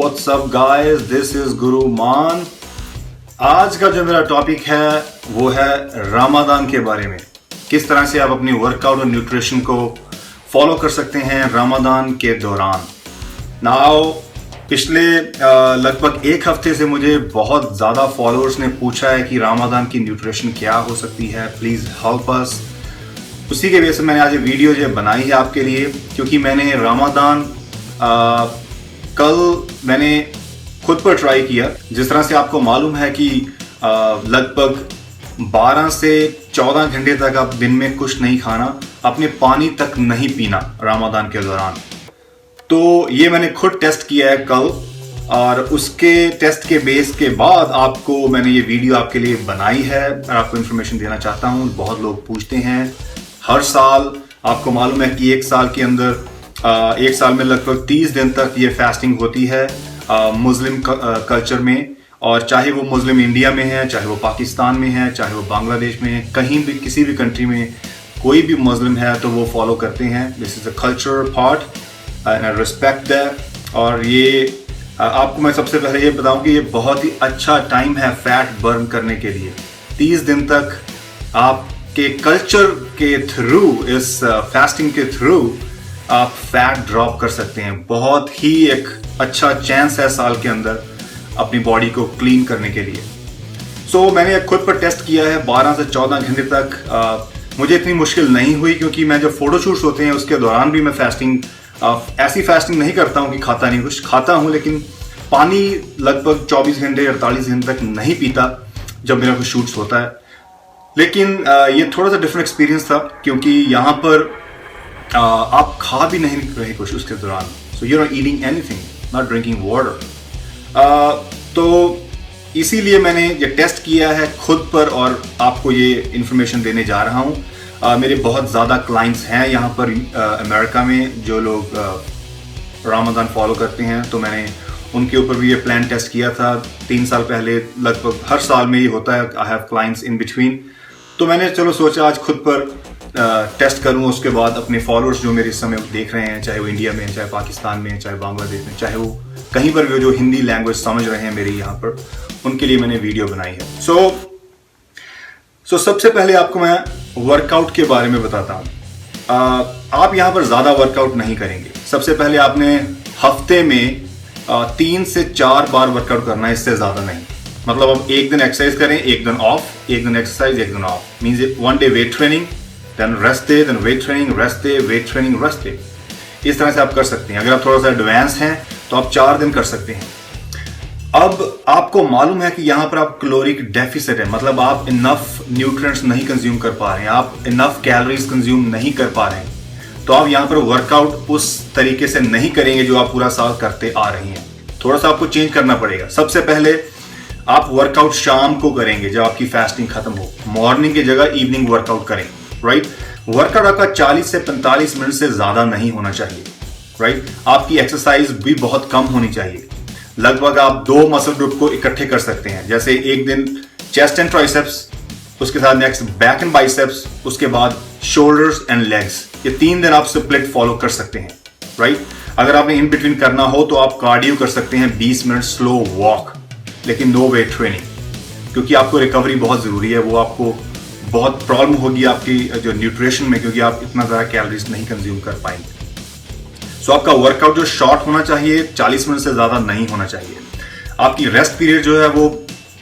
What's up guys, this is गुरु मान। आज का जो मेरा टॉपिक है वो है रमादान के बारे में। किस तरह से आप अपनी वर्कआउट और न्यूट्रिशन को फॉलो कर सकते हैं रमादान के दौरान। नाउ पिछले लगभग एक हफ्ते से मुझे बहुत ज़्यादा फॉलोअर्स ने पूछा है कि रमादान की न्यूट्रिशन क्या हो सकती है, प्लीज़ हेल्प अस। उसी के वजह से मैंने आज ये वीडियो जो बनाई है आपके लिए, क्योंकि मैंने रमादान कल मैंने खुद पर ट्राई किया। जिस तरह से आपको मालूम है कि लगभग 12 से 14 घंटे तक आप दिन में कुछ नहीं खाना, अपने पानी तक नहीं पीना रमादान के दौरान। तो ये मैंने खुद टेस्ट किया है कल, और उसके टेस्ट के बेस के बाद आपको मैंने ये वीडियो आपके लिए बनाई है और आपको इन्फॉर्मेशन देना चाहता हूँ। बहुत लोग पूछते हैं हर साल, आपको मालूम है कि एक साल के अंदर एक साल में लगभग 30 दिन तक ये फास्टिंग होती है मुस्लिम कल्चर में। और चाहे वो मुस्लिम इंडिया में है, चाहे वो पाकिस्तान में है, चाहे वो बांग्लादेश में है, कहीं भी किसी भी कंट्री में कोई भी मुस्लिम है तो वो फॉलो करते हैं। This is a cultural part and I respect that. और ये आपको मैं सबसे पहले ये बताऊं कि ये बहुत ही अच्छा टाइम है फैट बर्न करने के लिए। 30 दिन तक आपके कल्चर के थ्रू, इस फास्टिंग के थ्रू आप फैट ड्रॉप कर सकते हैं। बहुत ही एक अच्छा चांस है साल के अंदर अपनी बॉडी को क्लीन करने के लिए। सो मैंने खुद पर टेस्ट किया है 12 से 14 घंटे तक। मुझे इतनी मुश्किल नहीं हुई, क्योंकि मैं जब फोटोशूट्स होते हैं उसके दौरान भी मैं फास्टिंग ऐसी फास्टिंग नहीं करता हूँ कि खाता नहीं, कुछ खाता हूँ लेकिन पानी लगभग 24 घंटे 48 घंटे तक नहीं पीता जब मेरा कुछ शूट्स होता है। लेकिन ये थोड़ा सा डिफरेंट एक्सपीरियंस था, क्योंकि यहाँ पर आप खा भी नहीं रहे कुछ उसके दौरान। So you not eating anything, not drinking water. तो इसीलिए मैंने ये टेस्ट किया है खुद पर और आपको ये इन्फॉर्मेशन देने जा रहा हूँ। मेरे बहुत ज़्यादा क्लाइंट्स हैं यहाँ पर अमेरिका में जो लोग रमादान फॉलो करते हैं, तो मैंने उनके ऊपर भी ये प्लान टेस्ट किया था 3 साल पहले। लगभग हर साल में ये होता है, I have clients in between. तो मैंने चलो सोचा आज खुद पर टेस्ट करूँ, उसके बाद अपने फॉलोअर्स जो मेरे इस समय देख रहे हैं, चाहे वो इंडिया में, चाहे पाकिस्तान में, चाहे बांग्लादेश में, चाहे वो कहीं पर भी जो हिंदी लैंग्वेज समझ रहे हैं मेरी यहाँ पर, उनके लिए मैंने वीडियो बनाई है। सो सबसे पहले आपको मैं वर्कआउट के बारे में बताता हूँ। आप यहाँ पर ज़्यादा वर्कआउट नहीं करेंगे। सबसे पहले आपने हफ्ते में 3 से 4 बार वर्कआउट करना है, इससे ज़्यादा नहीं। मतलब आप एक दिन एक्सरसाइज करें, एक दिन ऑफ, एक दिन एक्सरसाइज, एक दिन off. Means 1 day weight training, then rest day, then weight training, rest day, weight training, rest day. इस तरह से आप कर सकते हैं। अगर आप थोड़ा सा एडवांस हैं तो आप 4 दिन कर सकते हैं। अब आपको मालूम है कि यहाँ पर आप कैलोरिक डेफिसिट है, मतलब आप इनफ न्यूट्रिएंट्स नहीं कंज्यूम कर पा रहे हैं, आप इनफ कैलोरीज कंज्यूम नहीं कर पा रहे हैं। तो आप यहाँ पर वर्कआउट उस तरीके से नहीं करेंगे जो आप पूरा साल करते आ रही हैं। थोड़ा सा आपको चेंज करना पड़ेगा। सबसे पहले आप वर्कआउट शाम को करेंगे जब आपकी फास्टिंग खत्म हो। मॉर्निंग की जगह इवनिंग वर्कआउट करें, राइट। वर्कआउट आपका 40 से 45 मिनट से ज्यादा नहीं होना चाहिए, राइट। आपकी एक्सरसाइज भी बहुत कम होनी चाहिए। लगभग आप 2 मसल ग्रुप को इकट्ठे कर सकते हैं, जैसे एक दिन चेस्ट एंड ट्राइसेप्स, उसके साथ नेक्स्ट बैक एंड बाइसेप्स, उसके बाद शोल्डर्स एंड लेग्स। ये 3 दिन आप स्प्लिट फॉलो कर सकते हैं, राइट। अगर आपने इन बिटवीन करना हो तो आप कार्डियो कर सकते हैं, 20 मिनट स्लो वॉक, लेकिन नो वेट ट्रेनिंग, क्योंकि आपको रिकवरी बहुत जरूरी है। वो आपको बहुत प्रॉब्लम होगी आपकी जो न्यूट्रिशन में, क्योंकि आप इतना ज़्यादा कैलोरीज नहीं कंज्यूम कर पाएंगे। सो आपका वर्कआउट जो शॉर्ट होना चाहिए, 40 मिनट से ज़्यादा नहीं होना चाहिए। आपकी रेस्ट पीरियड जो है वो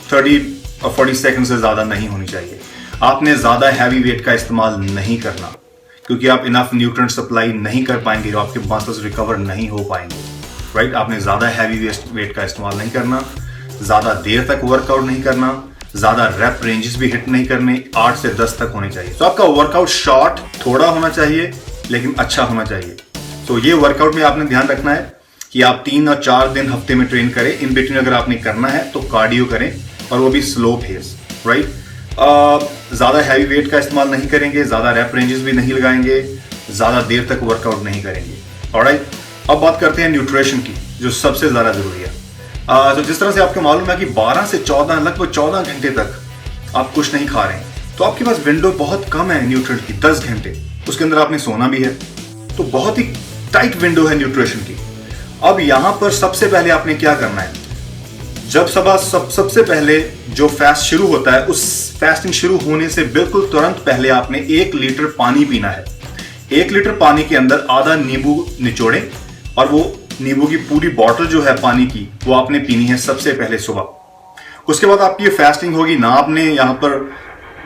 30 और 40 सेकंड से ज़्यादा नहीं होनी चाहिए। आपने ज़्यादा हैवी वेट का इस्तेमाल नहीं करना, क्योंकि आप इनफ न्यूट्रिएंट सप्लाई नहीं कर पाएंगे, आपके मसल्स रिकवर नहीं हो पाएंगे, राइट। आपने ज़्यादा हैवी वेट का इस्तेमाल नहीं करना, ज़्यादा देर तक वर्कआउट नहीं करना, ज़्यादा रैप रेंजेस भी हिट नहीं करने, 8 से 10 तक होने चाहिए। तो आपका वर्कआउट शॉर्ट थोड़ा होना चाहिए, लेकिन अच्छा होना चाहिए। तो ये वर्कआउट में आपने ध्यान रखना है कि आप 3 और 4 दिन हफ्ते में ट्रेन करें। इन बिटवीन अगर आपने करना है तो कार्डियो करें, और वो भी स्लो पेस, राइट। ज़्यादा हैवी वेट का इस्तेमाल नहीं करेंगे, ज़्यादा रैप रेंजेस भी नहीं लगाएंगे, ज़्यादा देर तक वर्कआउट नहीं करेंगे, ऑलराइट। अब बात करते हैं न्यूट्रिशन की, जो सबसे ज़्यादा ज़रूरी है। तो जिस तरह से आपको मालूम है कि 12 से 14 लगभग 14 घंटे तक आप कुछ नहीं खा रहे हैं, तो आपके पास विंडो बहुत कम है न्यूट्रिएंट की, 10 घंटे। उसके अंदर आपने सोना भी है, तो बहुत ही टाइट विंडो है न्यूट्रिशन की। अब यहां पर सबसे पहले आपने क्या करना है, जब सबसे पहले जो फास्ट शुरू होता है, उस फास्टिंग शुरू होने से बिल्कुल तुरंत पहले आपने 1 लीटर पानी पीना है। 1 लीटर पानी के अंदर आधा नींबू निचोड़ें और वो नींबू की पूरी बॉटल जो है पानी की वो आपने पीनी है सबसे पहले सुबह। उसके बाद आपकी ये फास्टिंग होगी। ना आपने यहाँ पर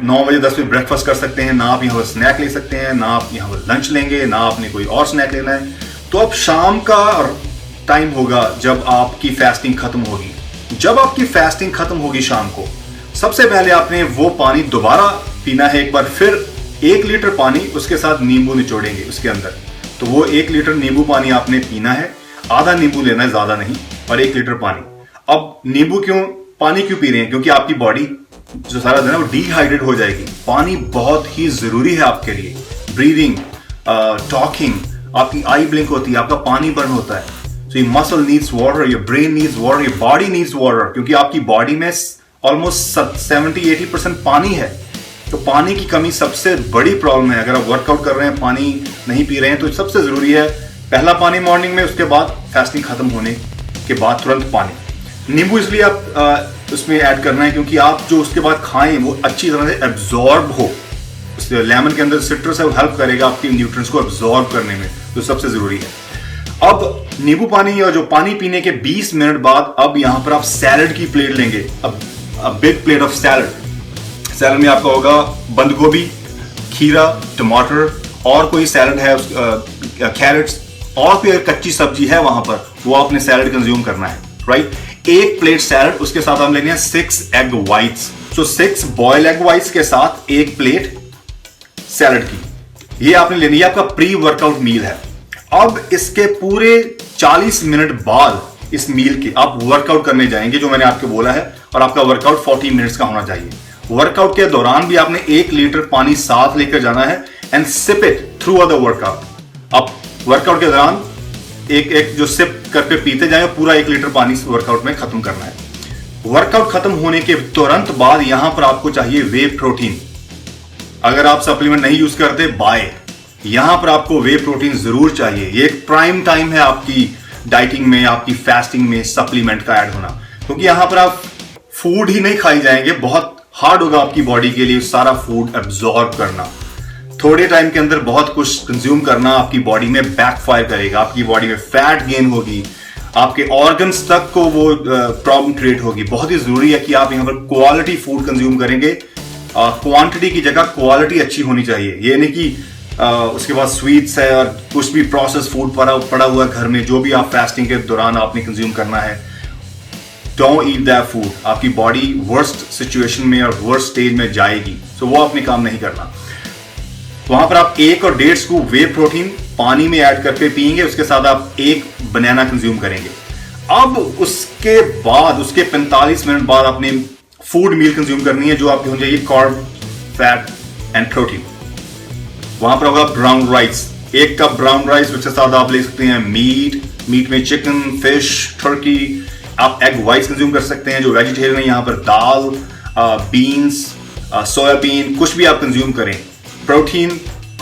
9 बजे 10 बजे ब्रेकफास्ट कर सकते हैं, ना आप यहाँ पर स्नैक ले सकते हैं, ना आप यहाँ पर लंच लेंगे, ना आपने कोई और स्नैक लेना है। तो अब शाम का टाइम होगा जब आपकी फास्टिंग खत्म होगी। जब आपकी फास्टिंग खत्म होगी शाम को, सबसे पहले आपने वो पानी दोबारा पीना है एक बार, फिर 1 लीटर पानी उसके साथ नींबू निचोड़ेंगे उसके अंदर। तो वो 1 लीटर नींबू पानी आपने पीना है, आधा नींबू लेना है, ज्यादा नहीं, और 1 लीटर पानी। अब नींबू पानी क्यों पी रहे हैं? क्योंकि आपकी बॉडी जो सारा दिन है वो डिहाइड्रेट हो जाएगी। पानी बहुत ही जरूरी है आपके लिए। ब्रीदिंग, टॉकिंग, आपकी आई ब्लिंक होती है, आपका पानी बर्न होता है। So your muscle needs water, your brain needs water, your body needs water, क्योंकि आपकी बॉडी में ऑलमोस्ट 70-80% पानी है। तो पानी की कमी सबसे बड़ी प्रॉब्लम है। अगर आप वर्कआउट कर रहे हैं, पानी नहीं पी रहे हैं, तो सबसे जरूरी है पहला पानी मॉर्निंग में, उसके बाद फास्टिंग खत्म होने के बाद तुरंत पानी। नींबू इसलिए आप उसमें ऐड करना है क्योंकि आप जो उसके बाद खाएं वो अच्छी तरह से एब्जॉर्ब हो। लेमन के अंदर सिट्रस है, वो हेल्प करेगा आपके न्यूट्रिएंट्स को एब्जॉर्ब करने में, तो सबसे जरूरी है। अब नींबू पानी और जो पानी पीने के 20 मिनट बाद अब यहां पर आप सैलड की प्लेट लेंगे। अब big plate of salad. Salad में आपका होगा बंद गोभी, खीरा, टमाटर, और कोई सैलड है, कैरेट्स, और कोई कच्ची सब्जी है वहां पर, वो आपने सैलड कंज्यूम करना है, राइट। 1 प्लेट सैलड, उसके साथ हम लेंगे 6 एग व्हाइट्स। सो 6 बॉयल एग व्हाइट्स के साथ 1 प्लेट सैलड की, ये आपने लेनी है। आपका प्री वर्कआउट मील है। अब इसके पूरे 40 मिनट बाद इस मील के आप वर्कआउट करने जाएंगे, जो मैंने आपको बोला है, और आपका वर्कआउट 40 मिनट्स का होना चाहिए। वर्कआउट के दौरान भी आपने 1 लीटर पानी साथ लेकर जाना है and sip it through the workout. आप वर्कआउट के दौरान एक जो सिप करके पीते जाए, पूरा 1 लीटर पानी वर्कआउट में खत्म करना है। वर्कआउट खत्म होने के तुरंत बाद यहां पर आपको चाहिए वे प्रोटीन। अगर आप सप्लीमेंट नहीं यूज करते, बाय, यहां पर आपको वे प्रोटीन जरूर चाहिए। ये एक प्राइम टाइम है आपकी डाइटिंग में, आपकी फास्टिंग में सप्लीमेंट का ऐड होना, क्योंकि यहां पर आप फूड ही नहीं खाई जाएंगे, बहुत हार्ड होगा आपकी बॉडी के लिए सारा फूड एब्जॉर्ब करना। थोड़े टाइम के अंदर बहुत कुछ कंज्यूम करना आपकी बॉडी में बैकफायर करेगा। आपकी बॉडी में फैट गेन होगी, आपके ऑर्गन्स तक को वो प्रॉब्लम क्रिएट होगी। बहुत ही जरूरी है कि आप यहां पर क्वालिटी फूड कंज्यूम करेंगे। क्वांटिटी की जगह क्वालिटी अच्छी होनी चाहिए। ये नहीं कि उसके बाद स्वीट्स है और कुछ भी प्रोसेस फूड पड़ा हुआ घर में, जो भी आप फास्टिंग के दौरान आपने कंज्यूम करना है, डोंट ईट दैट फूड। आपकी बॉडी वर्स्ट सिचुएशन में और वर्स्ट स्टेज में जाएगी, सो वो आपने काम नहीं करना। वहां पर आप 1 और 1.5 स्कूप वे प्रोटीन पानी में ऐड करके पिएंगे, उसके साथ आप 1 बनाना कंज्यूम करेंगे। अब उसके बाद उसके 45 मिनट बाद आपने फूड मील कंज्यूम करनी है, जो आपकी हो जाएगी कार्ब, फैट एंड प्रोटीन। वहां पर होगा brown rice, 1 cup brown rice, उसके साथ आप ले सकते हैं मीट में चिकन, फिश, टर्की। आप एग व्हाइट्स कंज्यूम कर सकते हैं जो वेजिटेरियन है। यहां पर दाल, बीन्स, सोयाबीन, कुछ भी आप कंज्यूम करें। प्रोटीन,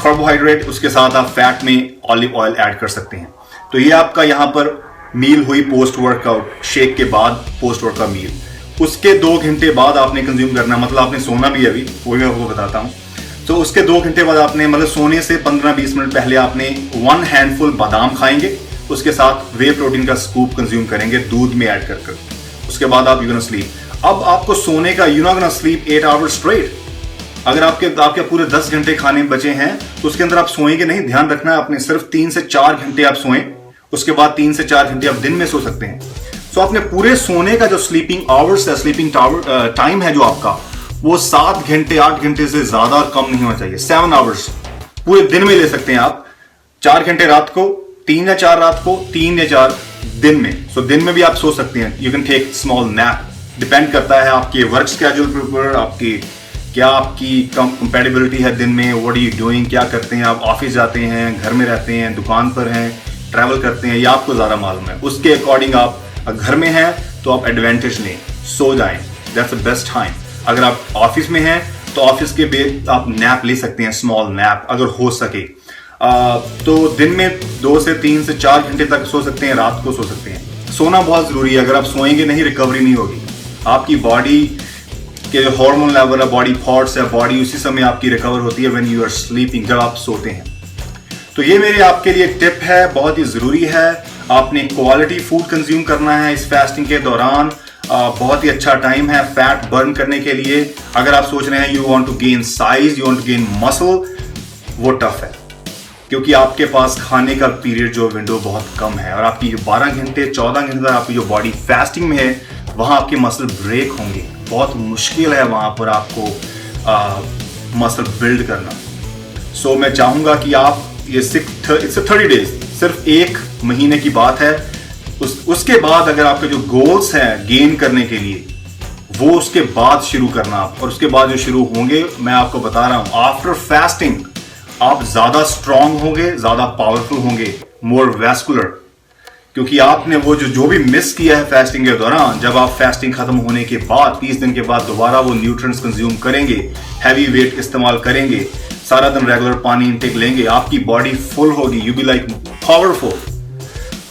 कार्बोहाइड्रेट, उसके साथ आप फैट में ऑलिव ऑयल ऐड कर सकते हैं। तो ये आपका यहां पर मील हुई पोस्ट वर्कआउट, शेक के बाद पोस्ट वर्कआउट मील। उसके 2 घंटे बाद आपने कंज्यूम करना, मतलब आपने सोना भी है अभी, वो मैं आपको बताता हूं। तो उसके 2 घंटे बाद आपने, मतलब सोने से 15-20 मिनट पहले आपने 1 हैंडफुल बादाम खाएंगे, उसके साथ वे प्रोटीन का स्कूप कंज्यूम करेंगे दूध में ऐड कर। उसके बाद आप यू गोना स्लीप। अब आपको सोने का, you not gonna sleep 8 hours straight. अगर आपके पूरे 10 घंटे खाने बचे हैं तो उसके अंदर आप सोएंगे नहीं। ध्यान रखना है आपने, सिर्फ 3 से 4 घंटे आप सोएं, उसके बाद 3 से 4 घंटे आप दिन में सो सकते हैं। सो आपने पूरे सोने का जो स्लीपिंग आवर्स है, स्लीपिंग टाइम है जो आपका, वो 7 घंटे 8 घंटे से ज्यादा कम नहीं होना चाहिए। 7 आवर्स पूरे दिन में ले सकते हैं आप। 4 घंटे रात को, 3 या 4 रात को, 3 या 4 दिन में। सो दिन में भी आप सो सकते हैं। You can take small nap. Depend करता है आपके वर्क स्केड्यूल पर, आपकी कंपेटेबिलिटी है दिन में, व्हाट आर यू डूइंग, क्या करते हैं आप, ऑफिस जाते हैं, घर में रहते हैं, दुकान पर हैं, ट्रैवल करते हैं, ये आपको ज्यादा मालूम है। उसके अकॉर्डिंग आप घर में हैं तो आप एडवांटेज लें, सो जाएं, दैट्स द बेस्ट टाइम। अगर आप ऑफिस में हैं तो ऑफिस के बाद आप नैप ले सकते हैं, स्मॉल नैप अगर हो सके। तो दिन में 2 से 3 से 4 घंटे तक सो सकते हैं, रात को सो सकते हैं। सोना बहुत ज़रूरी है, अगर आप सोएंगे नहीं रिकवरी नहीं होगी। आपकी बॉडी के जो हार्मोन लेवल है, बॉडी थॉट्स है, बॉडी उसी समय आपकी रिकवर होती है व्हेन यू आर स्लीपिंग, जब आप सोते हैं। तो ये मेरे आपके लिए टिप है, बहुत ही ज़रूरी है। आपने क्वालिटी फूड कंज्यूम करना है इस फास्टिंग के दौरान। बहुत ही अच्छा टाइम है फैट बर्न करने के लिए। अगर आप सोच रहे हैं you want to gain size, you want to gain muscle, वो टफ है क्योंकि आपके पास खाने का पीरियड जो विंडो बहुत कम है और आपकी जो 12 घंटे 14 घंटे तक आपकी जो बॉडी फास्टिंग में है वहाँ आपके मसल ब्रेक होंगे। बहुत मुश्किल है वहाँ पर आपको मसल बिल्ड करना। सो मैं चाहूँगा कि आप ये 30 डेज, सिर्फ 1 महीने की बात है। उसके बाद अगर आपके जो गोल्स हैं गेन करने के लिए, वो उसके बाद शुरू करना आप। और उसके बाद जो शुरू होंगे, मैं आपको बता रहा हूं, आफ्टर फास्टिंग आप ज्यादा स्ट्रांग होंगे, ज्यादा पावरफुल होंगे, मोर वैस्कुलर, क्योंकि आपने वो जो भी मिस किया है फास्टिंग के दौरान, जब आप फास्टिंग खत्म होने के बाद 30 दिन के बाद दोबारा वो न्यूट्रिएंट्स कंज्यूम करेंगे, हैवी वेट इस्तेमाल करेंगे, सारा दिन रेगुलर पानी इनटेक लेंगे, आपकी बॉडी फुल होगी, you be like powerful.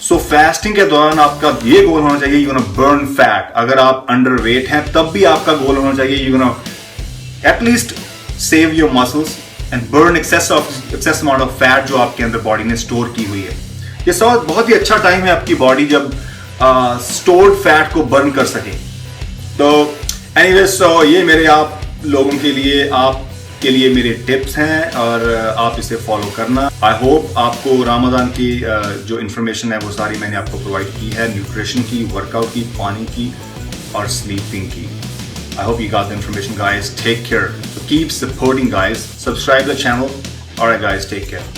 So fasting के दौरान आपका ये गोल होना चाहिए, यू गोना बर्न फैट। अगर आप अंडर वेट हैं तब भी आपका गोल होना चाहिए, you gonna at least save your muscles and burn excess amount of fat जो आपके अंदर बॉडी ने स्टोर की हुई है। ये सब बहुत ही अच्छा टाइम है आपकी बॉडी जब स्टोर्ड फैट को बर्न कर सके। तो एनीवे, सो ये मेरे आप लोगों के लिए, आपके लिए मेरे टिप्स हैं और आप इसे फॉलो करना। आई होप आपको रमजान की जो इन्फॉर्मेशन है वो सारी मैंने आपको प्रोवाइड की है, न्यूट्रिशन की, वर्कआउट की, पानी की और स्लीपिंग की। I hope you got the information, guys. Take care. So keep supporting, guys. Subscribe to the channel. All right, guys. Take care.